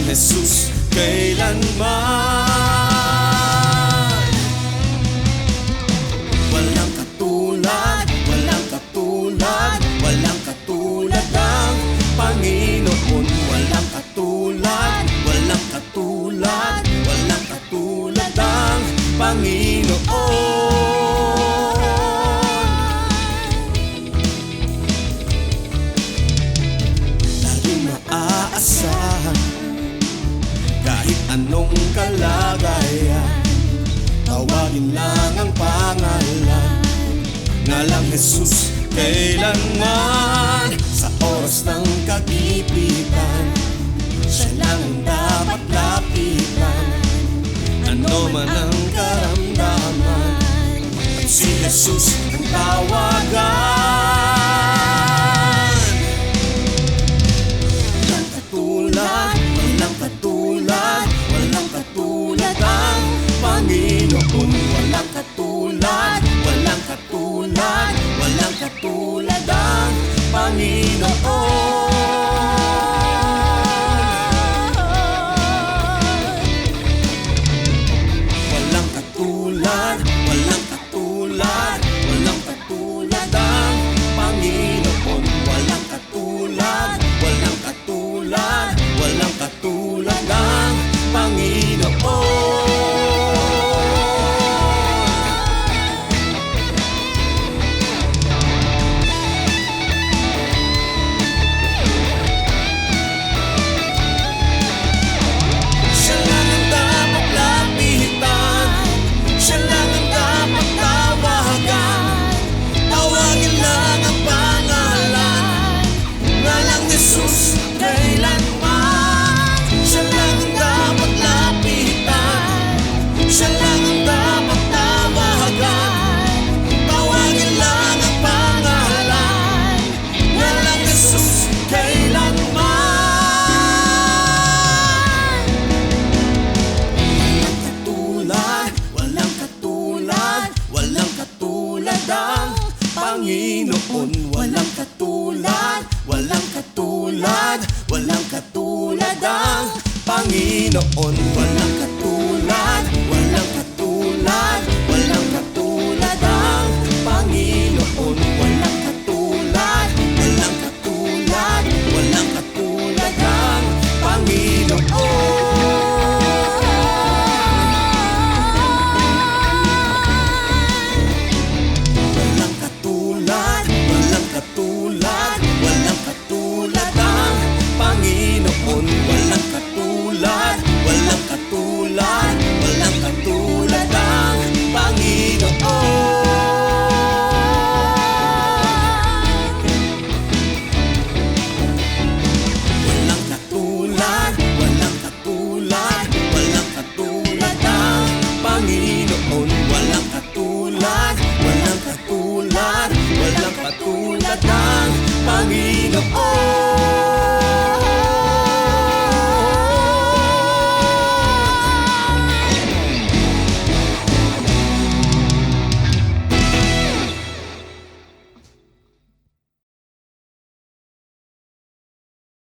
Jesus kailanman. Walang katulad, walang katulad, walang katulad ang Panginoon. Walang katulad, walang katulad, walang katulad ang Panginoon. Laging maaasahan kahit anong kalagayan. Tawagin lang ang pangalan na lang Jesus kailanman. Sa oras ng kagipitan, siya lang ang dapat lapitan. Ano man ang karamdaman, at si Jesus ang tawagan. Walang katulad, walang katulad, walang katulad ang Panginoon. Walang katulad, walang katulad, walang katulad ang Panginoon. Walang katulad, walang katulad, walang katulad ang Panginoon. Walang katulad, walang katulad, walang katulad ang Panginoon. Panginoon, walang katulad, walang katulad, walang katulad ang Panginoon. Walang katulad, walang katulad, walang katulad ang Panginoon. Walang katulad, walang katulad, walang katulad ang Panginoon. Walang katulad ng Panginoon.